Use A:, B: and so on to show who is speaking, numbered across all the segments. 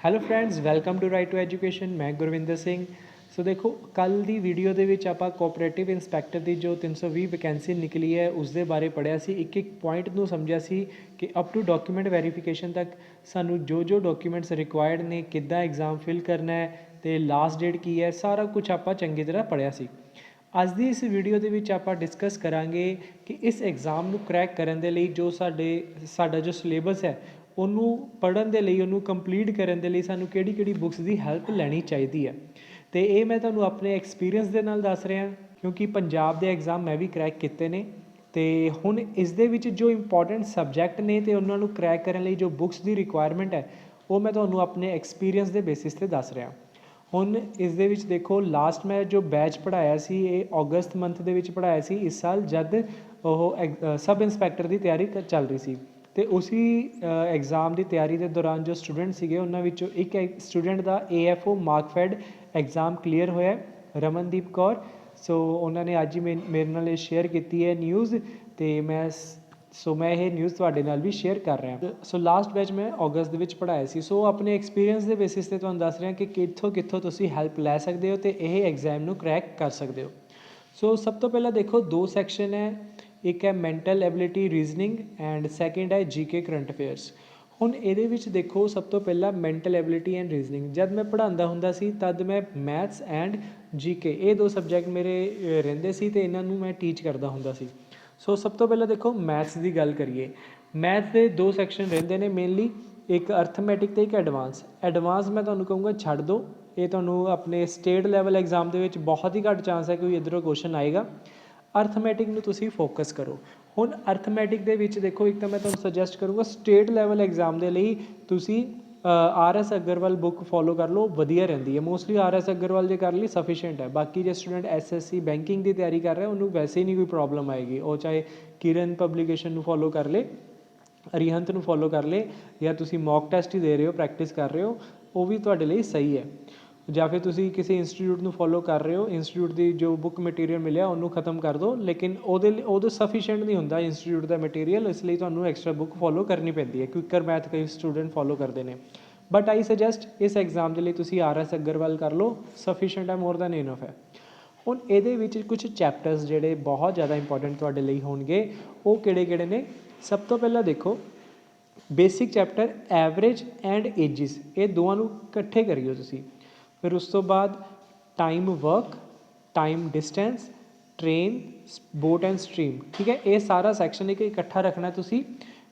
A: Hello friends, welcome to right to education. ਮੈਂ ਗੁਰਵਿੰਦਰ ਸਿੰਘ। ਸੋ ਦੇਖੋ, ਕੱਲ ਦੀ ਵੀਡੀਓ ਦੇ ਵਿੱਚ ਆਪਾਂ ਕੋਆਪਰੇਟਿਵ ਇੰਸਪੈਕਟਰ ਦੀ ਜੋ 320 ਵੈਕੈਂਸੀ ਨਿਕਲੀ ਹੈ ਉਸ ਦੇ ਬਾਰੇ ਪੜ੍ਹਿਆ ਸੀ। ਇੱਕ ਇੱਕ ਪੁਆਇੰਟ ਨੂੰ ਸਮਝਿਆ ਸੀ ਕਿ ਅਪ ਟੂ ਡਾਕੂਮੈਂਟ ਵੈਰੀਫਿਕੇਸ਼ਨ ਤੱਕ ਸਾਨੂੰ ਜੋ ਡਾਕੂਮੈਂਟਸ ਰਿਕੁਆਇਰਡ ਨੇ, ਕਿੱਦਾਂ ਐਗਜ਼ਾਮ ਫਿਲ ਕਰਨਾ ਹੈ ਅਤੇ ਲਾਸਟ ਡੇਟ ਕੀ ਹੈ, ਸਾਰਾ ਕੁਝ ਆਪਾਂ ਚੰਗੀ ਤਰ੍ਹਾਂ ਪੜ੍ਹਿਆ ਸੀ। ਅੱਜ ਦੀ ਇਸ ਵੀਡੀਓ ਦੇ ਵਿੱਚ ਆਪਾਂ ਡਿਸਕਸ ਕਰਾਂਗੇ ਕਿ ਇਸ ਐਗਜ਼ਾਮ ਨੂੰ ਕਰੈਕ ਕਰਨ ਦੇ ਲਈ ਜੋ ਸਾਡਾ ਜੋ ਸਿਲੇਬਸ ਹੈ ਉਹਨੂੰ ਪੜ੍ਹਨ ਦੇ ਲਈ, ਉਹਨੂੰ ਕੰਪਲੀਟ ਕਰਨ ਦੇ ਲਈ ਸਾਨੂੰ ਕਿਹੜੀ ਬੁੱਕਸ ਦੀ ਹੈਲਪ ਲੈਣੀ ਚਾਹੀਦੀ ਹੈ। ਅਤੇ ਇਹ ਮੈਂ ਤੁਹਾਨੂੰ ਆਪਣੇ ਐਕਸਪੀਰੀਅੰਸ ਦੇ ਨਾਲ ਦੱਸ ਰਿਹਾ, ਕਿਉਂਕਿ ਪੰਜਾਬ ਦੇ ਐਗਜ਼ਾਮ ਮੈਂ ਵੀ ਕਰੈਕ ਕੀਤੇ ਨੇ। ਅਤੇ ਹੁਣ ਇਸ ਦੇ ਵਿੱਚ ਜੋ ਇੰਪੋਰਟੈਂਟ ਸਬਜੈਕਟ ਨੇ ਅਤੇ ਉਹਨਾਂ ਨੂੰ ਕਰੈਕ ਕਰਨ ਲਈ ਜੋ ਬੁੱਕਸ ਦੀ ਰਿਕੁਆਇਰਮੈਂਟ ਹੈ ਉਹ ਮੈਂ ਤੁਹਾਨੂੰ ਆਪਣੇ ਐਕਸਪੀਰੀਅੰਸ ਦੇ ਬੇਸਿਸ 'ਤੇ ਦੱਸ ਰਿਹਾ। ਹੁਣ ਇਸ ਦੇ ਵਿੱਚ ਦੇਖੋ, ਲਾਸਟ ਮੈਂ ਜੋ ਬੈਚ ਪੜ੍ਹਾਇਆ ਸੀ ਇਹ ਅਗਸਤ ਮੰਥ ਦੇ ਵਿੱਚ ਪੜ੍ਹਾਇਆ ਸੀ ਇਸ ਸਾਲ, ਜਦ ਉਹ ਸਬ ਇੰਸਪੈਕਟਰ ਦੀ ਤਿਆਰੀ ਚੱਲ ਰਹੀ ਸੀ। ਅਤੇ ਉਸੀ ਐਗਜ਼ਾਮ ਦੀ ਤਿਆਰੀ ਦੇ ਦੌਰਾਨ ਜੋ ਸਟੂਡੈਂਟ ਸੀਗੇ ਉਹਨਾਂ ਵਿੱਚੋਂ ਇੱਕ ਸਟੂਡੈਂਟ ਦਾ AFO ਮਾਰਕਫੈਡ ਐਗਜ਼ਾਮ ਕਲੀਅਰ ਹੋਇਆ, ਰਮਨਦੀਪ ਕੌਰ। ਸੋ ਉਹਨਾਂ ਨੇ ਅੱਜ ਹੀ ਮੇਰੇ ਨਾਲ ਇਹ ਸ਼ੇਅਰ ਕੀਤੀ ਹੈ ਨਿਊਜ਼, ਅਤੇ ਮੈਂ ਇਹ ਨਿਊਜ਼ ਤੁਹਾਡੇ ਨਾਲ ਵੀ ਸ਼ੇਅਰ ਕਰ ਰਿਹਾ। ਸੋ ਲਾਸਟ ਬੈਚ ਮੈਂ ਅਗਸਤ ਦੇ ਵਿੱਚ ਪੜ੍ਹਾਇਆ ਸੀ। ਸੋ ਆਪਣੇ ਐਕਸਪੀਰੀਅੰਸ ਦੇ ਬੇਸਿਸ 'ਤੇ ਤੁਹਾਨੂੰ ਦੱਸ ਰਿਹਾ ਕਿ ਕਿੱਥੋਂ ਤੁਸੀਂ ਹੈਲਪ ਲੈ ਸਕਦੇ ਹੋ ਅਤੇ ਇਹ ਐਗਜ਼ਾਮ ਨੂੰ ਕਰੈਕ ਕਰ ਸਕਦੇ ਹੋ। ਸੋ ਸਭ ਤੋਂ ਪਹਿਲਾਂ ਦੇਖੋ, 2 ਸੈਕਸ਼ਨ ਹੈ। ਇੱਕ ਹੈ mental ability reasoning and second ਹੈ GK ਕਰੰਟ ਅਫੇਅਰਸ। ਹੁਣ ਇਹਦੇ ਵਿੱਚ ਦੇਖੋ, ਸਭ ਤੋਂ ਪਹਿਲਾਂ ਮੈਂਟਲ ਐਬਿਲਿਟੀ ਐਂਡ ਰੀਜ਼ਨਿੰਗ ਜਦ ਮੈਂ ਪੜ੍ਹਾਉਂਦਾ ਹੁੰਦਾ ਸੀ ਤਦ ਮੈਂ ਮੈਥਸ ਐਂਡ GK ਇਹ 2 ਸਬਜੈਕਟ ਮੇਰੇ ਰਹਿੰਦੇ ਸੀ ਅਤੇ ਇਹਨਾਂ ਨੂੰ ਮੈਂ ਟੀਚ ਕਰਦਾ ਹੁੰਦਾ ਸੀ। ਸੋ ਸਭ ਤੋਂ ਪਹਿਲਾਂ ਦੇਖੋ, ਮੈਥਸ ਦੀ ਗੱਲ ਕਰੀਏ। ਮੈਥ ਦੇ 2 ਸੈਕਸ਼ਨ ਰਹਿੰਦੇ ਨੇ ਮੇਨਲੀ, ਇੱਕ ਅਰਥਮੈਟਿਕ ਅਤੇ ਇੱਕ ਐਡਵਾਂਸ ਮੈਂ ਤੁਹਾਨੂੰ ਕਹੂੰਗਾ ਛੱਡ ਦਿਓ। ਇਹ ਤੁਹਾਨੂੰ ਆਪਣੇ ਸਟੇਟ ਲੈਵਲ ਐਗਜ਼ਾਮ ਦੇ ਵਿੱਚ ਬਹੁਤ ਹੀ ਘੱਟ ਚਾਂਸ ਹੈ ਕੋਈ ਇੱਧਰੋਂ ਕੁਐਸਚਨ ਆਏਗਾ। ਅਰਥਮੈਟਿਕ ਨੂੰ ਤੁਸੀਂ ਫੋਕਸ ਕਰੋ। ਹੁਣ ਅਰਥਮੈਟਿਕ ਦੇ ਵਿੱਚ ਦੇਖੋ, ਇੱਕ ਤਾਂ ਮੈਂ ਤੁਹਾਨੂੰ ਸੁਜੈਸਟ ਕਰੂੰਗਾ ਸਟੇਟ ਲੈਵਲ ਐਗਜ਼ਾਮ ਦੇ ਲਈ ਤੁਸੀਂ RS ਅਗਰਵਾਲ ਬੁੱਕ ਫੋਲੋ ਕਰ ਲਓ, ਵਧੀਆ ਰਹਿੰਦੀ ਹੈ। ਮੋਸਟਲੀ RS ਅਗਰਵਾਲ ਜੇ ਕਰ ਲਈ ਸਫੀਸ਼ੀਐਂਟ ਹੈ। ਬਾਕੀ ਜੇ ਸਟੂਡੈਂਟ SSC ਬੈਂਕਿੰਗ ਦੀ ਤਿਆਰੀ ਕਰ ਰਿਹਾ ਉਹਨੂੰ ਵੈਸੇ ਹੀ ਨਹੀਂ ਕੋਈ ਪ੍ਰੋਬਲਮ ਆਏਗੀ। ਉਹ ਚਾਹੇ ਕਿਰਨ ਪਬਲੀਕੇਸ਼ਨ ਨੂੰ ਫੋਲੋ ਕਰ ਲੇ, ਅਰੀਹੰਤ ਨੂੰ ਫੋਲੋ ਕਰ ਲੇ, ਜਾਂ ਤੁਸੀਂ ਮੌਕ ਟੈਸਟ ਹੀ ਦੇ ਰਹੇ ਹੋ, ਪ੍ਰੈਕਟਿਸ ਕਰ ਰਹੇ ਹੋ, ਉਹ ਵੀ ਤੁਹਾਡੇ ਲਈ ਸਹੀ ਹੈ। ਜਾਂ ਫਿਰ ਤੁਸੀਂ ਕਿਸੇ ਇੰਸਟੀਟਿਊਟ ਨੂੰ ਫੋਲੋ ਕਰ ਰਹੇ ਹੋ, ਇੰਸਟੀਟਿਊਟ ਦੀ ਜੋ ਬੁੱਕ ਮਟੀਰੀਅਲ ਮਿਲਿਆ ਉਹਨੂੰ ਖਤਮ ਕਰ ਦਿਓ, ਲੇਕਿਨ ਉਹਦੇ ਸਫੀਸ਼ੀਐਂਟ ਨਹੀਂ ਹੁੰਦਾ ਇੰਸਟੀਟਿਊਟ ਦਾ ਮਟੀਰੀਅਲ, ਇਸ ਲਈ ਤੁਹਾਨੂੰ ਐਕਸਟਰਾ ਬੁੱਕ ਫੋਲੋ ਕਰਨੀ ਪੈਂਦੀ ਹੈ। ਕੁਇਕਰ ਮੈਥ ਕਈ ਸਟੂਡੈਂਟ ਫੋਲੋ ਕਰਦੇ ਨੇ, ਬਟ ਆਈ ਸੁਜੈਸਟ ਇਸ ਐਗਜ਼ਾਮ ਦੇ ਲਈ ਤੁਸੀਂ RS ਅਗਰਵਾਲ ਕਰ ਲਓ, ਸਫੀਸ਼ੀਐਂਟ ਹੈ, ਮੋਰ ਦੈਨ ਇਨਫ ਹੈ। ਹੁਣ ਇਹਦੇ ਵਿੱਚ ਕੁਝ ਚੈਪਟਰਸ ਜਿਹੜੇ ਬਹੁਤ ਜ਼ਿਆਦਾ ਇੰਪੋਰਟੈਂਟ ਤੁਹਾਡੇ ਲਈ ਹੋਣਗੇ, ਉਹ ਕਿਹੜੇ ਨੇ। ਸਭ ਤੋਂ ਪਹਿਲਾਂ ਦੇਖੋ, basic chapter average and aegis, ਇਹ ਦੋਵਾਂ ਨੂੰ ਇਕੱਠੇ ਕਰਿਓ ਤੁਸੀਂ। ਫਿਰ ਉਸ ਤੋਂ ਬਾਅਦ time work, time distance, train, boat and stream, ਠੀਕ ਹੈ। ਇਹ ਸਾਰਾ ਸੈਕਸ਼ਨ ਇੱਕ ਇਕੱਠਾ ਰੱਖਣਾ ਤੁਸੀਂ।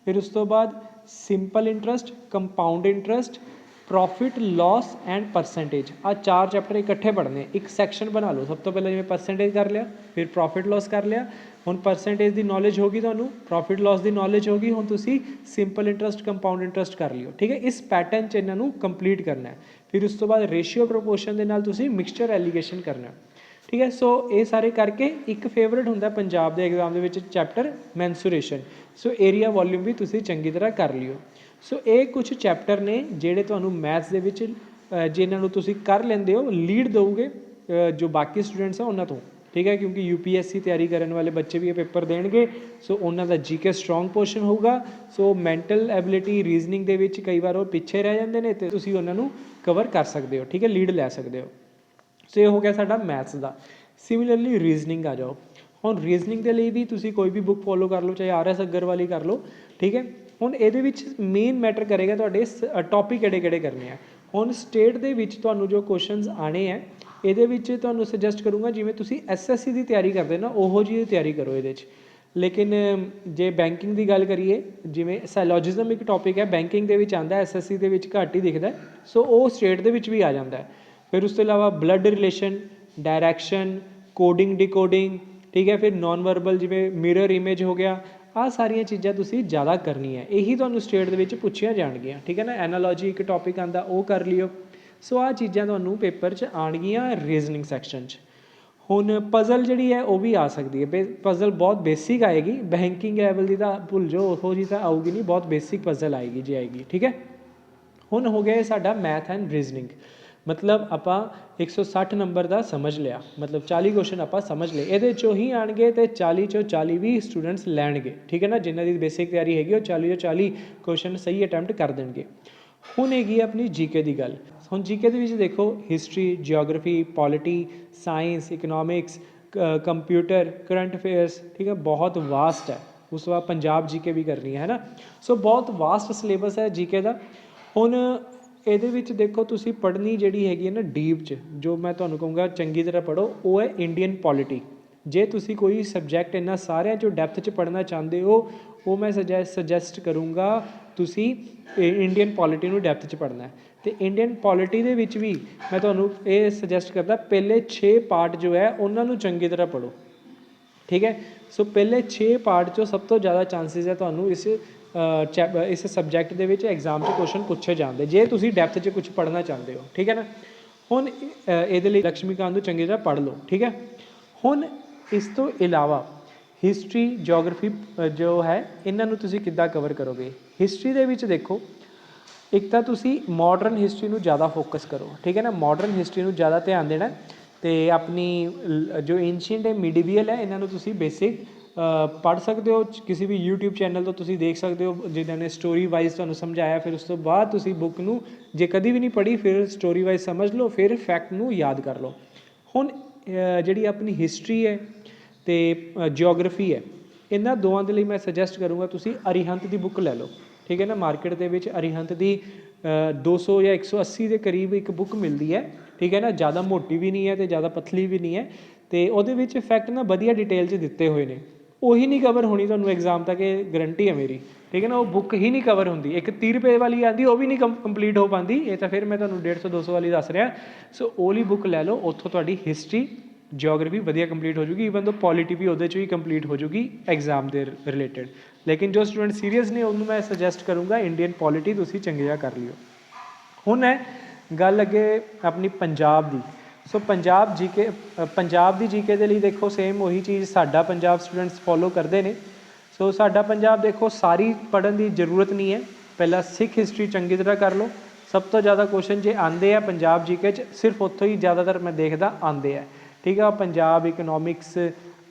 A: ਫਿਰ ਉਸ ਤੋਂ ਬਾਅਦ simple interest, compound interest, profit loss and percentage, ਆਹ 4 ਚੈਪਟਰ ਇਕੱਠੇ ਪੜ੍ਹਨੇ, ਇੱਕ ਸੈਕਸ਼ਨ ਬਣਾ ਲਓ। ਸਭ ਤੋਂ ਪਹਿਲਾਂ ਜਿਵੇਂ ਪਰਸੈਂਟੇਜ ਕਰ ਲਿਆ, ਫਿਰ ਪ੍ਰੋਫਿਟ ਲੋਸ ਕਰ ਲਿਆ। ਹੁਣ ਪਰਸੈਂਟੇਜ ਦੀ ਨੌਲੇਜ ਹੋ ਗਈ ਤੁਹਾਨੂੰ, ਪ੍ਰੋਫਿਟ ਲੋਸ ਦੀ ਨੌਲੇਜ ਹੋ ਗਈ, ਹੁਣ ਤੁਸੀਂ ਸਿੰਪਲ ਇੰਟਰਸਟ, ਕੰਪਾਊਂਡ ਇੰਟਰਸਟ ਕਰ ਲਿਓ, ਠੀਕ ਹੈ। ਇਸ ਪੈਟਰਨ 'ਚ ਇਹਨਾਂ ਨੂੰ ਕੰਪਲੀਟ ਕਰਨਾ ਹੈ। ਫਿਰ ਉਸ ਤੋਂ ਬਾਅਦ ਰੇਸ਼ੀਓ ਪ੍ਰੋਪੋਰਸ਼ਨ ਦੇ ਨਾਲ ਤੁਸੀਂ ਮਿਕਸਚਰ ਐਲੀਗੇਸ਼ਨ ਕਰਨਾ, ਠੀਕ ਹੈ। ਸੋ ਇਹ ਸਾਰੇ ਕਰਕੇ ਇੱਕ ਫੇਵਰਟ ਹੁੰਦਾ ਪੰਜਾਬ ਦੇ ਐਗਜ਼ਾਮ ਦੇ ਵਿੱਚ ਚੈਪਟਰ ਮੈਂਸੂਰੇਸ਼ਨ। ਸੋ ਏਰੀਆ ਵੋਲਿਊਮ ਵੀ ਤੁਸੀਂ ਚੰਗੀ ਤਰ੍ਹਾਂ ਕਰ ਲਿਓ। ਸੋ ਇਹ ਕੁਛ ਚੈਪਟਰ ਨੇ ਜਿਹੜੇ ਤੁਹਾਨੂੰ ਮੈਥਸ ਦੇ ਵਿੱਚ ਜਿਹਨਾਂ ਨੂੰ ਤੁਸੀਂ ਕਰ ਲੈਂਦੇ ਹੋ, ਲੀਡ ਦਊਗੇ ਜੋ ਬਾਕੀ ਸਟੂਡੈਂਟਸ ਆ ਉਹਨਾਂ ਤੋਂ, ਠੀਕ ਹੈ। ਕਿਉਂਕਿ UPSC ਤਿਆਰੀ ਕਰਨ ਵਾਲੇ ਬੱਚੇ ਵੀ ਇਹ ਪੇਪਰ ਦੇਣਗੇ, ਸੋ ਉਹਨਾਂ ਦਾ GK ਸਟਰੋਂਗ ਪੋਰਸ਼ਨ ਹੋਊਗਾ। ਸੋ ਮੈਂਟਲ ਐਬਿਲਿਟੀ ਰੀਜ਼ਨਿੰਗ ਦੇ ਵਿੱਚ ਕਈ ਵਾਰ ਉਹ ਪਿੱਛੇ ਰਹਿ ਜਾਂਦੇ ਨੇ ਅਤੇ ਤੁਸੀਂ ਉਹਨਾਂ ਨੂੰ ਕਵਰ ਕਰ ਸਕਦੇ ਹੋ, ਠੀਕ ਹੈ, ਲੀਡ ਲੈ ਸਕਦੇ ਹੋ। ਸੋ ਇਹ ਹੋ ਗਿਆ ਸਾਡਾ ਮੈਥਸ ਦਾ। ਸਿਮਿਲਰਲੀ ਰੀਜ਼ਨਿੰਗ ਆ ਜਾਓ। ਹੁਣ ਰੀਜ਼ਨਿੰਗ ਦੇ ਲਈ ਵੀ ਤੁਸੀਂ ਕੋਈ ਵੀ ਬੁੱਕ ਫੋਲੋ ਕਰ ਲਓ, ਚਾਹੇ RS ਅਗਰਵਾਲ ਹੀ ਕਰ ਲਓ, ਠੀਕ ਹੈ। ਹੁਣ ਇਹਦੇ ਵਿੱਚ ਮੇਨ ਮੈਟਰ ਕਰੇਗਾ ਤੁਹਾਡੇ ਟੌਪਿਕ ਕਿਹੜੇ ਕਰਨੇ ਆ। ਹੁਣ ਸਟੇਟ ਦੇ ਵਿੱਚ ਤੁਹਾਨੂੰ ਜੋ ਕੁਐਸਚਨਸ ਆਉਣੇ ਹੈ, ਇਹਦੇ ਵਿੱਚ ਤੁਹਾਨੂੰ ਸੁਜੈਸਟ ਕਰੂੰਗਾ ਜਿਵੇਂ ਤੁਸੀਂ SSC ਦੀ ਤਿਆਰੀ ਕਰਦੇ ਨਾ, ਉਹੋ ਜਿਹੀ ਤਿਆਰੀ ਕਰੋ ਇਹਦੇ 'ਚ। ਲੇਕਿਨ ਜੇ ਬੈਂਕਿੰਗ ਦੀ ਗੱਲ ਕਰੀਏ, ਜਿਵੇਂ ਸਾਇਲੋਜਿਜ਼ਮ ਇੱਕ ਟੌਪਿਕ ਹੈ, ਬੈਂਕਿੰਗ ਦੇ ਵਿੱਚ ਆਉਂਦਾ, SSC ਦੇ ਵਿੱਚ ਘੱਟ ਹੀ ਦਿਖਦਾ, ਸੋ ਉਹ ਸਟੇਟ ਦੇ ਵਿੱਚ ਵੀ ਆ ਜਾਂਦਾ। ਫਿਰ ਉਸ ਤੋਂ ਇਲਾਵਾ blood relation, direction, coding decoding, ਠੀਕ ਹੈ। ਫਿਰ ਨੋਨ ਵਰਬਲ ਜਿਵੇਂ ਮਿਰਰ ਇਮੇਜ ਹੋ ਗਿਆ, ਆਹ ਸਾਰੀਆਂ ਚੀਜ਼ਾਂ ਤੁਸੀਂ ਜ਼ਿਆਦਾ ਕਰਨੀਆਂ, ਇਹੀ ਤੁਹਾਨੂੰ ਸਟੇਟ ਦੇ ਵਿੱਚ ਪੁੱਛੀਆਂ ਜਾਣਗੀਆਂ, ਠੀਕ ਹੈ ਨਾ। ਐਨਾਲੋਜੀ ਇੱਕ ਟੌਪਿਕ ਆਉਂਦਾ, ਉਹ ਕਰ ਲਿਓ। ਸੋ ਆਹ ਚੀਜ਼ਾਂ ਤੁਹਾਨੂੰ ਪੇਪਰ 'ਚ ਆਉਣਗੀਆਂ ਰੀਜ਼ਨਿੰਗ ਸੈਕਸ਼ਨ 'ਚ। ਹੁਣ ਪਜ਼ਲ ਜਿਹੜੀ ਹੈ ਉਹ ਵੀ ਆ ਸਕਦੀ ਹੈ। ਪਜ਼ਲ ਬਹੁਤ ਬੇਸਿਕ ਆਏਗੀ, ਬੈਂਕਿੰਗ ਲੈਵਲ ਦੀ ਤਾਂ ਭੁੱਲ ਜਾਓ, ਉਹੋ ਜਿਹੀ ਤਾਂ ਆਊਗੀ ਨਹੀਂ, ਬਹੁਤ ਬੇਸਿਕ ਪਜ਼ਲ ਆਏਗੀ ਜੇ ਆਏਗੀ, ਠੀਕ ਹੈ। ਹੁਣ ਹੋ ਗਿਆ ਸਾਡਾ ਮੈਥ ਐਂਡ ਰੀਜ਼ਨਿੰਗ, ਮਤਲਬ ਆਪਾਂ 160 ਨੰਬਰ ਦਾ ਸਮਝ ਲਿਆ, ਮਤਲਬ 40 ਕੁਐਸਚਨ ਆਪਾਂ ਸਮਝ ਲਏ, ਇਹਦੇ 'ਚੋਂ ਹੀ ਆਉਣਗੇ ਅਤੇ 40 'ਚੋਂ 40 ਵੀ ਸਟੂਡੈਂਟਸ ਲੈਣਗੇ, ਠੀਕ ਹੈ ਨਾ। ਜਿਨ੍ਹਾਂ ਦੀ ਬੇਸਿਕ ਤਿਆਰੀ ਹੈਗੀ ਉਹ 40 ਚੋਂ 40 ਕੁਐਸਚਨ ਸਹੀ ਅਟੈਂਪਟ ਕਰ ਦੇਣਗੇ। ਹੁਣ ਹੈਗੀ ਆਪਣੀ ਜੀਕੇ ਦੀ ਗੱਲ। ਹੁਣ ਜੀਕੇ ਦੇ ਵਿੱਚ ਦੇਖੋ history, geography, polity, science, economics, computer, current affairs, ਠੀਕ ਹੈ, ਬਹੁਤ ਵਾਸਟ ਹੈ। ਉਸ ਤੋਂ ਬਾਅਦ ਪੰਜਾਬ ਜੀਕੇ ਵੀ ਕਰਨੀ ਹੈ ਨਾ। ਸੋ ਬਹੁਤ ਵਾਸਟ ਸਿਲੇਬਸ ਹੈ ਜੀਕੇ ਦਾ। ਹੁਣ ਇਹਦੇ ਵਿੱਚ ਦੇਖੋ ਤੁਸੀਂ ਪੜ੍ਹਨੀ ਜਿਹੜੀ ਹੈਗੀ ਹੈ ਨਾ ਡੀਪ 'ਚ, ਜੋ ਮੈਂ ਤੁਹਾਨੂੰ ਕਹੂੰਗਾ ਚੰਗੀ ਤਰ੍ਹਾਂ ਪੜ੍ਹੋ, ਉਹ ਹੈ ਇੰਡੀਅਨ ਪੋਲਿਟੀ। ਜੇ ਤੁਸੀਂ ਕੋਈ ਸਬਜੈਕਟ ਇਹਨਾਂ ਸਾਰਿਆਂ 'ਚੋਂ ਡੈਪਥ 'ਚ ਪੜ੍ਹਨਾ ਚਾਹੁੰਦੇ ਹੋ, ਉਹ ਮੈਂ ਸੁਜੈਸਟ ਕਰੂੰਗਾ ਤੁਸੀਂ ਇੰਡੀਅਨ ਪੋਲਿਟੀ ਨੂੰ ਡੈਪਥ 'ਚ ਪੜ੍ਹਨਾ। ਅਤੇ ਇੰਡੀਅਨ ਪੋਲਿਟੀ ਦੇ ਵਿੱਚ ਵੀ ਮੈਂ ਤੁਹਾਨੂੰ ਇਹ ਸੁਜੈਸਟ ਕਰਦਾ, ਪਹਿਲੇ 6 ਪਾਰਟ ਜੋ ਹੈ ਉਹਨਾਂ ਨੂੰ ਚੰਗੀ ਤਰ੍ਹਾਂ ਪੜ੍ਹੋ, ਠੀਕ ਹੈ। ਸੋ ਪਹਿਲੇ 6 ਪਾਰਟ 'ਚੋਂ ਸਭ ਤੋਂ ਜ਼ਿਆਦਾ ਚਾਂਸਿਸ ਹੈ ਤੁਹਾਨੂੰ ਇਸ ਸਬਜੈਕਟ ਦੇ ਵਿੱਚ ਐਗਜ਼ਾਮ 'ਚ ਕੁਐਸਚਨ ਪੁੱਛੇ ਜਾਂਦੇ, ਜੇ ਤੁਸੀਂ ਡੈਪਥ 'ਚ ਕੁਛ ਪੜ੍ਹਨਾ ਚਾਹੁੰਦੇ ਹੋ, ਠੀਕ ਹੈ ਨਾ। ਹੁਣ ਇਹਦੇ ਲਈ ਲਕਸ਼ਮੀਕਾਂਤ ਨੂੰ ਚੰਗੀ ਤਰ੍ਹਾਂ ਪੜ੍ਹ ਲਓ, ਠੀਕ ਹੈ। ਹੁਣ ਇਸ ਤੋਂ ਇਲਾਵਾ ਹਿਸਟਰੀ, ਜਿਓਗ੍ਰਾਫੀ ਜੋ ਹੈ ਇਹਨਾਂ ਨੂੰ ਤੁਸੀਂ ਕਿੱਦਾਂ ਕਵਰ ਕਰੋਗੇ। ਹਿਸਟਰੀ ਦੇ ਵਿੱਚ ਦੇਖੋ, ਇੱਕ ਤਾਂ ਤੁਸੀਂ ਮਾਡਰਨ ਹਿਸਟਰੀ ਨੂੰ ਜ਼ਿਆਦਾ ਫੋਕਸ ਕਰੋ, ਠੀਕ ਹੈ ਨਾ। ਮਾਡਰਨ ਹਿਸਟਰੀ ਨੂੰ ਜ਼ਿਆਦਾ ਧਿਆਨ ਦੇਣਾ, ਅਤੇ ਆਪਣੀ ਜੋ ਏਨਸ਼ੀਅੰਟ ਹੈ, ਮਿਡੀਵੀਅਲ ਹੈ, ਇਹਨਾਂ ਨੂੰ ਤੁਸੀਂ ਬੇਸਿਕ ਪੜ੍ਹ ਸਕਦੇ ਹੋ। ਕਿਸੇ ਵੀ ਯੂਟਿਊਬ ਚੈਨਲ ਤੋਂ ਤੁਸੀਂ ਦੇਖ ਸਕਦੇ ਹੋ, ਜਿਨ੍ਹਾਂ ਨੇ ਸਟੋਰੀ ਵਾਈਜ਼ ਤੁਹਾਨੂੰ ਸਮਝਾਇਆ। ਫਿਰ ਉਸ ਤੋਂ ਬਾਅਦ ਤੁਸੀਂ ਬੁੱਕ ਨੂੰ ਜੇ ਕਦੀ ਵੀ ਨਹੀਂ ਪੜ੍ਹੀ, ਫਿਰ ਸਟੋਰੀ ਵਾਈਜ਼ ਸਮਝ ਲਓ, ਫਿਰ ਫੈਕਟ ਨੂੰ ਯਾਦ ਕਰ ਲਓ। ਹੁਣ ਜਿਹੜੀ ਆਪਣੀ ਹਿਸਟਰੀ ਹੈ ਅਤੇ ਜਿਓਗ੍ਰਾਫੀ ਹੈ, ਇਹਨਾਂ ਦੋਵਾਂ ਦੇ ਲਈ ਮੈਂ ਸੁਜੈਸਟ ਕਰੂੰਗਾ ਤੁਸੀਂ ਅਰੀਹੰਤ ਦੀ ਬੁੱਕ ਲੈ ਲਓ, ਠੀਕ ਹੈ ਨਾ। ਮਾਰਕੀਟ ਦੇ ਵਿੱਚ ਅਰੀਹੰਤ ਦੀ 200 ਜਾਂ 180 ਦੇ ਕਰੀਬ ਇੱਕ ਬੁੱਕ ਮਿਲਦੀ ਹੈ, ਠੀਕ ਹੈ ਨਾ। ਜ਼ਿਆਦਾ ਮੋਟੀ ਵੀ ਨਹੀਂ ਹੈ ਅਤੇ ਜ਼ਿਆਦਾ ਪਤਲੀ ਵੀ ਨਹੀਂ ਹੈ, ਅਤੇ ਉਹਦੇ ਵਿੱਚ ਫੈਕਟ ਨਾ ਵਧੀਆ ਡਿਟੇਲ 'ਚ ਦਿੱਤੇ ਹੋਏ ਨੇ। ਉਹੀ ਨਹੀਂ ਕਵਰ ਹੋਣੀ ਤੁਹਾਨੂੰ ਐਗਜ਼ਾਮ ਤੱਕ, ਇਹ ਗਰੰਟੀ ਹੈ ਮੇਰੀ, ਠੀਕ ਹੈ ਨਾ। ਉਹ ਬੁੱਕ ਹੀ ਨਹੀਂ ਕਵਰ ਹੁੰਦੀ। ਇੱਕ 30 ਰੁਪਏ ਵਾਲੀ ਆਉਂਦੀ, ਉਹ ਵੀ ਨਹੀਂ ਕੰਪਲੀਟ ਹੋ ਪਾਉਂਦੀ। ਇਹ ਤਾਂ ਫਿਰ ਮੈਂ ਤੁਹਾਨੂੰ 150 200 ਵਾਲੀ ਦੱਸ ਰਿਹਾ। ਸੋ ਉਹ ਵਾਲੀ ਬੁੱਕ ਲੈ ਲਓ, ਉੱਥੋਂ ਤੁਹਾਡੀ ਹਿਸਟਰੀ, ਜਿਓਗ੍ਰਾਫੀ ਵਧੀਆ ਕੰਪਲੀਟ ਹੋ ਜੂਗੀ। ਈਵਨ ਦੋ ਪੋਲਿਟੀ ਵੀ ਉਹਦੇ 'ਚ ਵੀ ਕੰਪਲੀਟ ਹੋ ਜੂਗੀ ਐਗਜ਼ਾਮ ਦੇ ਰਿਲੇਟਿਡ। ਲੇਕਿਨ ਜੋ ਸਟੂਡੈਂਟ ਸੀਰੀਅਸ ਨੇ ਉਹਨੂੰ ਮੈਂ ਸੁਜੈਸਟ ਕਰੂੰਗਾ ਇੰਡੀਅਨ ਪੋਲਿਟੀ ਤੁਸੀਂ ਚੰਗੀ ਤਰ੍ਹਾਂ ਕਰ ਲਿਓ। ਹੁਣ ਹੈ ਗੱਲ ਅੱਗੇ ਆਪਣੀ ਪੰਜਾਬ ਦੀ। ਸੋ ਪੰਜਾਬ ਦੀ ਜੀਕੇ ਦੇ ਲਈ ਦੇਖੋ ਸੇਮ ਉਹੀ ਚੀਜ਼ ਸਾਡਾ ਪੰਜਾਬ ਸਟੂਡੈਂਟਸ ਫੋਲੋ ਕਰਦੇ ਨੇ। ਸੋ ਸਾਡਾ ਪੰਜਾਬ ਦੇਖੋ ਸਾਰੀ ਪੜ੍ਹਨ ਦੀ ਜ਼ਰੂਰਤ ਨਹੀਂ ਹੈ। ਪਹਿਲਾਂ ਸਿੱਖ ਹਿਸਟਰੀ ਚੰਗੀ ਤਰ੍ਹਾਂ ਕਰ ਲਓ। ਸਭ ਤੋਂ ਜ਼ਿਆਦਾ ਕੁਐਸਚਨ ਜੇ ਆਉਂਦੇ ਆ ਪੰਜਾਬ ਜੀਕੇ 'ਚ, ਸਿਰਫ ਉੱਥੋਂ ਹੀ ਜ਼ਿਆਦਾਤਰ ਮੈਂ ਦੇਖਦਾ ਆਉਂਦੇ ਆ, ਠੀਕ ਆ। ਪੰਜਾਬ ਇਕਨੋਮਿਕਸ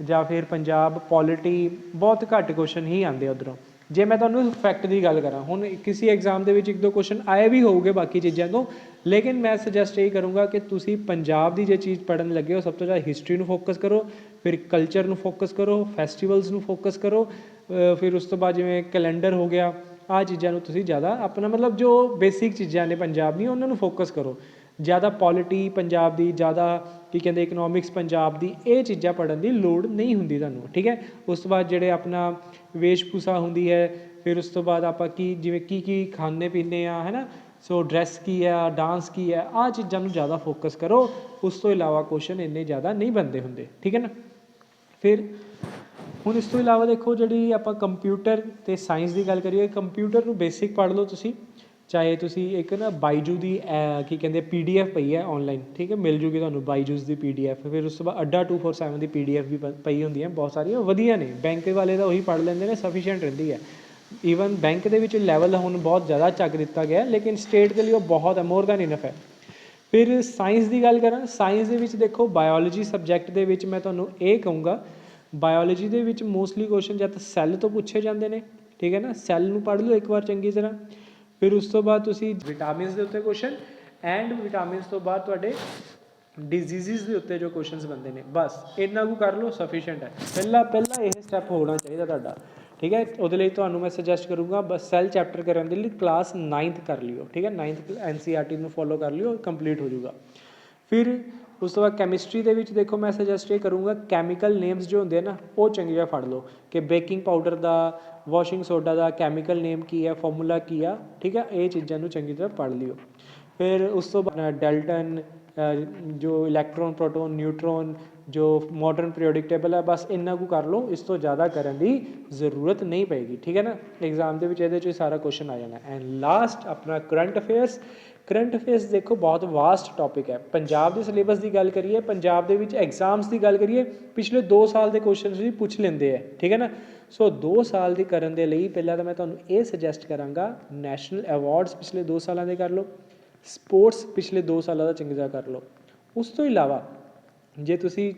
A: ਜਾਂ ਫਿਰ ਪੰਜਾਬ ਪੋਲਿਟੀ ਬਹੁਤ ਘੱਟ ਕੁਐਸਚਨ ਹੀ ਆਉਂਦੇ ਉੱਧਰੋਂ। ਜੇ ਮੈਂ ਤੁਹਾਨੂੰ ਫੈਕਟ ਦੀ ਗੱਲ ਕਰਾਂ, ਹੁਣ ਕਿਸੇ ਐਗਜ਼ਾਮ ਦੇ ਵਿੱਚ 1-2 ਕੁਐਸਚਨ ਆਏ ਵੀ ਹੋਊਗੇ ਬਾਕੀ ਚੀਜ਼ਾਂ ਤੋਂ, ਲੇਕਿਨ ਮੈਂ ਸੁਜੈਸਟ ਇਹ ਕਰੂੰਗਾ ਕਿ ਤੁਸੀਂ ਪੰਜਾਬ ਦੀ ਜੇ ਚੀਜ਼ ਪੜ੍ਹਨ ਲੱਗੇ ਹੋ, ਸਭ ਤੋਂ ਜ਼ਿਆਦਾ ਹਿਸਟਰੀ ਨੂੰ ਫੋਕਸ ਕਰੋ, ਫਿਰ ਕਲਚਰ ਨੂੰ ਫੋਕਸ ਕਰੋ, ਫੈਸਟੀਵਲਸ ਨੂੰ ਫੋਕਸ ਕਰੋ, ਫਿਰ ਉਸ ਤੋਂ ਬਾਅਦ ਜਿਵੇਂ ਕੈਲੰਡਰ ਹੋ ਗਿਆ, ਆਹ ਚੀਜ਼ਾਂ ਨੂੰ ਤੁਸੀਂ ਜ਼ਿਆਦਾ ਆਪਣਾ ਮਤਲਬ ਜੋ ਬੇਸਿਕ ਚੀਜ਼ਾਂ ਨੇ ਪੰਜਾਬ ਦੀਆਂ ਉਹਨਾਂ ਨੂੰ ਫੋਕਸ ਕਰੋ। ਜ਼ਿਆਦਾ ਪੋਲਿਟੀ ਪੰਜਾਬ ਦੀ, ਜ਼ਿਆਦਾ ਕੀ ਕਹਿੰਦੇ ਇਕਨੋਮਿਕਸ ਪੰਜਾਬ ਦੀ, ਇਹ ਚੀਜ਼ਾਂ ਪੜ੍ਹਨ ਦੀ ਲੋੜ ਨਹੀਂ ਹੁੰਦੀ ਤੁਹਾਨੂੰ, ਠੀਕ ਹੈ। ਉਸ ਤੋਂ ਬਾਅਦ ਜਿਹੜੇ ਆਪਣਾ ਵੇਸ਼ ਭੂਸ਼ਾ ਹੁੰਦੀ ਹੈ, ਫਿਰ ਉਸ ਤੋਂ ਬਾਅਦ ਆਪਾਂ ਜਿਵੇਂ ਕੀ ਖਾਂਦੇ ਪੀਂਦੇ ਹਾਂ, ਹੈ ਨਾ। ਸੋ ਡਰੈਸ ਕੀ ਹੈ, ਡਾਂਸ ਕੀ ਹੈ, ਆਹ ਚੀਜ਼ਾਂ ਨੂੰ ਜ਼ਿਆਦਾ ਫੋਕਸ ਕਰੋ। ਉਸ ਤੋਂ ਇਲਾਵਾ ਕੁਐਸਚਨ ਇੰਨੇ ਜ਼ਿਆਦਾ ਨਹੀਂ ਬਣਦੇ ਹੁੰਦੇ, ਠੀਕ ਹੈ ਨਾ। ਫਿਰ ਹੁਣ ਇਸ ਤੋਂ ਇਲਾਵਾ ਦੇਖੋ ਜਿਹੜੀ ਆਪਾਂ ਕੰਪਿਊਟਰ ਅਤੇ ਸਾਇੰਸ ਦੀ ਗੱਲ ਕਰੀਏ, ਕੰਪਿਊਟਰ ਨੂੰ ਬੇਸਿਕ ਪੜ੍ਹ ਲਓ ਤੁਸੀਂ। ਚਾਹੇ ਤੁਸੀਂ ਇੱਕ ਨਾ ਬਾਈਜੂ ਦੀ ਕੀ ਕਹਿੰਦੇ PDF ਪਈ ਹੈ ਔਨਲਾਈਨ, ਠੀਕ ਹੈ, ਮਿਲ ਜੂਗੀ ਤੁਹਾਨੂੰ ਬਾਈਜੂਸ ਦੀ PDF। ਫਿਰ ਉਸ ਤੋਂ ਬਾਅਦ ਅੱਡਾ 247 ਦੀ PDF ਵੀ ਪਈ ਹੁੰਦੀ ਹੈ, ਬਹੁਤ ਸਾਰੀਆਂ ਵਧੀਆ ਨੇ। ਬੈਂਕ ਵਾਲੇ ਤਾਂ ਉਹੀ ਪੜ੍ਹ ਲੈਂਦੇ ਨੇ, ਸਫੀਸ਼ੀਐਂਟ ਰਹਿੰਦੀ ਹੈ। ਈਵਨ ਬੈਂਕ ਦੇ ਵਿੱਚ ਲੈਵਲ ਹੁਣ ਬਹੁਤ ਜ਼ਿਆਦਾ ਚੱਕ ਦਿੱਤਾ ਗਿਆ, ਲੇਕਿਨ ਸਟੇਟ ਦੇ ਲਈ ਉਹ ਬਹੁਤ ਹੈ, ਮੋਰ ਦੈਨ ਇਨਫ ਹੈ। ਫਿਰ ਸਾਇੰਸ ਦੀ ਗੱਲ ਕਰਾਂ, ਸਾਇੰਸ ਦੇ ਵਿੱਚ ਦੇਖੋ ਬਾਇਓਲੋਜੀ ਸਬਜੈਕਟ ਦੇ ਵਿੱਚ ਮੈਂ ਤੁਹਾਨੂੰ ਇਹ ਕਹੂੰਗਾ, ਬਾਇਓਲੋਜੀ ਦੇ ਵਿੱਚ ਮੋਸਟਲੀ ਕੁਐਸਚਨ ਜਾਂ ਤਾਂ ਸੈੱਲ ਤੋਂ ਪੁੱਛੇ ਜਾਂਦੇ ਨੇ, ਠੀਕ ਹੈ ਨਾ। ਸੈੱਲ ਨੂੰ ਪੜ੍ਹ ਲਓ ਇੱਕ ਵਾਰ ਚੰਗੀ ਤਰ੍ਹਾਂ। ਫਿਰ ਉਸ ਤੋਂ ਬਾਅਦ ਤੁਸੀਂ ਵਿਟਾਮਿਨਸ ਦੇ ਉੱਤੇ ਕੁਐਸਚਨ, ਐਂਡ ਵਿਟਾਮਿਨਸ ਤੋਂ ਬਾਅਦ ਤੁਹਾਡੇ ਡਿਜ਼ੀਜ਼ਿਸ ਦੇ ਉੱਤੇ ਜੋ ਕੁਐਸਚਨਸ ਬਣਦੇ ਨੇ, ਬਸ ਇੰਨਾ ਕੁ ਕਰ ਲਓ, ਸਫੀਸ਼ੀਐਂਟ ਹੈ। ਪਹਿਲਾ ਇਹ ਸਟੈਪ ਹੋਣਾ ਚਾਹੀਦਾ ਤੁਹਾਡਾ, ਠੀਕ ਹੈ। ਉਹਦੇ ਲਈ ਤੁਹਾਨੂੰ ਮੈਂ ਸੁਜੈਸਟ ਕਰੂੰਗਾ ਬਸ ਸੈੱਲ ਚੈਪਟਰ ਕਰਨ ਦੇ ਲਈ ਕਲਾਸ 9th ਕਰ ਲਿਓ, ਠੀਕ ਹੈ। 9th NCERT ਨੂੰ ਫੋਲੋ ਕਰ ਲਿਓ, ਕੰਪਲੀਟ ਹੋ ਜਾਊਗਾ। ਫਿਰ ਉਸ ਤੋਂ ਬਾਅਦ ਕੈਮਿਸਟਰੀ ਦੇ ਵਿੱਚ ਦੇਖੋ ਮੈਂ ਸੁਜੈਸਟ ਇਹ ਕਰੂੰਗਾ, ਕੈਮੀਕਲ ਨੇਮਸ ਜੋ ਹੁੰਦੇ ਆ ਨਾ, ਉਹ ਚੰਗੀ ਤਰ੍ਹਾਂ ਫੜ ਲਓ ਕਿ ਬੇਕਿੰਗ ਪਾਊਡਰ ਦਾ, ਵਾਸ਼ਿੰਗ ਸੋਡਾ ਦਾ ਕੈਮੀਕਲ ਨੇਮ ਕੀ ਹੈ, ਫਾਰਮੂਲਾ ਕੀ ਆ, ਠੀਕ ਹੈ। ਇਹ ਚੀਜ਼ਾਂ ਨੂੰ ਚੰਗੀ ਤਰ੍ਹਾਂ ਪੜ੍ਹ ਲਿਓ। ਫਿਰ ਉਸ ਤੋਂ ਬਾਅਦ ਡੈਲਟਨ, ਜੋ ਇਲੈਕਟ੍ਰੋਨ, ਪ੍ਰੋਟੋਨ, ਨਿਊਟਰੋਨ, ਜੋ ਮਾਡਰਨ ਪੀਰੀਓਡਿਕ ਟੇਬਲ ਹੈ, ਬਸ ਇੰਨਾ ਕੁ ਕਰ ਲਓ। ਇਸ ਤੋਂ ਜ਼ਿਆਦਾ ਕਰਨ ਦੀ ਜ਼ਰੂਰਤ ਨਹੀਂ ਪਏਗੀ, ਠੀਕ ਹੈ ਨਾ। ਐਗਜ਼ਾਮ ਦੇ ਵਿੱਚ ਇਹਦੇ 'ਚ ਸਾਰਾ ਕੁਐਸਚਨ ਆ ਜਾਣਾ। ਐਂਡ ਲਾਸਟ ਆਪਣਾ ਕਰੰਟ ਅਫੇਅਰਸ। ਕਰੰਟ ਅਫੇਅਰਸ ਦੇਖੋ ਬਹੁਤ ਵਾਸਟ ਟੋਪਿਕ ਹੈ। ਪੰਜਾਬ ਦੇ ਸਿਲੇਬਸ ਦੀ ਗੱਲ ਕਰੀਏ, ਪੰਜਾਬ ਦੇ ਵਿੱਚ ਐਗਜ਼ਾਮਸ ਦੀ ਗੱਲ ਕਰੀਏ, ਪਿਛਲੇ 2 ਸਾਲ ਦੇ ਕੁਐਸਚਨਸ ਵੀ ਪੁੱਛ ਲੈਂਦੇ ਆ, ਠੀਕ ਹੈ ਨਾ। ਸੋ 2 ਸਾਲ ਦੀ ਕਰਨ ਦੇ ਲਈ ਪਹਿਲਾਂ ਤਾਂ ਮੈਂ ਤੁਹਾਨੂੰ ਇਹ ਸੁਜੈਸਟ ਕਰਾਂਗਾ, ਨੈਸ਼ਨਲ ਅਵਾਰਡਸ ਪਿਛਲੇ 2 ਸਾਲਾਂ ਦੇ ਕਰ ਲਓ, ਸਪੋਰਟਸ ਪਿਛਲੇ 2 ਸਾਲਾਂ ਦਾ ਚੰਗੀ ਤਰ੍ਹਾਂ ਕਰ ਲਓ। ਉਸ ਤੋਂ ਇਲਾਵਾ ਜੇ ਤੁਸੀਂ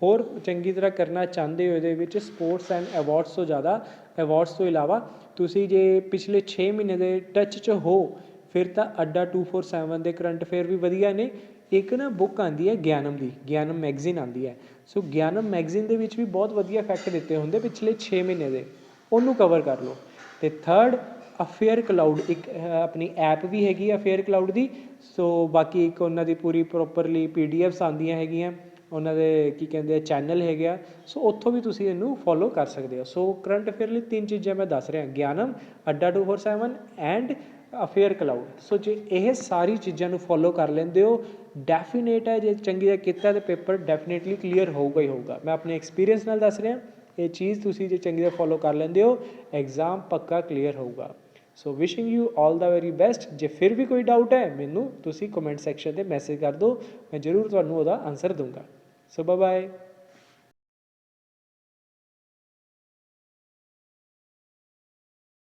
A: ਹੋਰ ਚੰਗੀ ਤਰ੍ਹਾਂ ਕਰਨਾ ਚਾਹੁੰਦੇ ਹੋ ਇਹਦੇ ਵਿੱਚ ਸਪੋਰਟਸ ਐਂਡ ਅਵਾਰਡਸ ਤੋਂ ਜ਼ਿਆਦਾ, ਅਵਾਰਡਸ ਤੋਂ ਇਲਾਵਾ ਤੁਸੀਂ ਜੇ ਪਿਛਲੇ 6 ਮਹੀਨੇ ਦੇ ਟੱਚ 'ਚ ਹੋ, ਫਿਰ ਤਾਂ ਅੱਡਾ 247 ਦੇ ਕਰੰਟ ਅਫੇਅਰ ਵੀ ਵਧੀਆ ਨੇ। ਇੱਕ ਨਾ ਬੁੱਕ ਆਉਂਦੀ ਹੈ ਗਿਆਨਮ ਦੀ, ਗਿਆਨਮ ਮੈਗਜ਼ੀਨ ਆਉਂਦੀ ਹੈ। ਸੋ ਗਿਆਨਮ ਮੈਗਜ਼ੀਨ ਦੇ ਵਿੱਚ ਵੀ ਬਹੁਤ ਵਧੀਆ ਫੈਕਟ ਦਿੱਤੇ ਹੁੰਦੇ ਪਿਛਲੇ 6 ਮਹੀਨੇ ਦੇ, ਉਹਨੂੰ ਕਵਰ ਕਰ ਲਓ। ਅਤੇ ਥਰਡ, ਅਫੇਅਰ ਕਲਾਊਡ ਇੱਕ ਆਪਣੀ ਐਪ ਵੀ ਹੈਗੀ ਆ ਅਫੇਅਰ ਕਲਾਊਡ ਦੀ। ਸੋ ਬਾਕੀ ਇੱਕ ਉਹਨਾਂ ਦੀ ਪੂਰੀ ਪ੍ਰੋਪਰਲੀ PDFs ਆਉਂਦੀਆਂ ਹੈਗੀਆਂ, ਉਹਨਾਂ ਦੇ ਕੀ ਕਹਿੰਦੇ ਆ ਚੈਨਲ ਹੈਗੇ ਆ। ਸੋ ਉੱਥੋਂ ਵੀ ਤੁਸੀਂ ਇਹਨੂੰ ਫੋਲੋ ਕਰ ਸਕਦੇ ਹੋ। ਸੋ ਕਰੰਟ ਅਫੇਅਰ ਲਈ 3 ਚੀਜ਼ਾਂ ਮੈਂ ਦੱਸ ਰਿਹਾ, ਗਿਆਨਮ, ਅੱਡਾ 247 ਐਂਡ ਅਫੇਅਰ ਕਲਾਊਡ। ਸੋ ਜੇ ਇਹ ਸਾਰੀ ਚੀਜ਼ਾਂ ਨੂੰ ਫੋਲੋ ਕਰ ਲੈਂਦੇ ਹੋ, ਡੈਫੀਨੇਟ ਹੈ ਜੇ ਚੰਗੀ ਤਰ੍ਹਾਂ ਕੀਤਾ ਤਾਂ ਪੇਪਰ ਡੈਫੀਨੇਟਲੀ ਕਲੀਅਰ ਹੋਊਗਾ ਹੀ ਹੋਊਗਾ। ਮੈਂ ਆਪਣੇ ਐਕਸਪੀਰੀਅੰਸ ਨਾਲ ਦੱਸ ਰਿਹਾ, ਇਹ ਚੀਜ਼ ਤੁਸੀਂ ਜੇ ਚੰਗੀ ਤਰ੍ਹਾਂ ਫੋਲੋ ਕਰ ਲੈਂਦੇ ਹੋ, ਐਗਜ਼ਾਮ ਪੱਕਾ ਕਲੀਅਰ ਹੋਊਗਾ। So wishing you all the very best. ਜੇ ਫਿਰ ਵੀ ਕੋਈ ਡਾਊਟ ਹੈ ਮੈਨੂੰ ਤੁਸੀਂ ਕਮੈਂਟ ਸੈਕਸ਼ਨ 'ਤੇ ਮੈਸੇਜ ਕਰ ਦਿਓ, ਮੈਂ ਜ਼ਰੂਰ ਤੁਹਾਨੂੰ ਉਹਦਾ ਆਨਸਰ ਦੂੰਗਾ। So bye bye.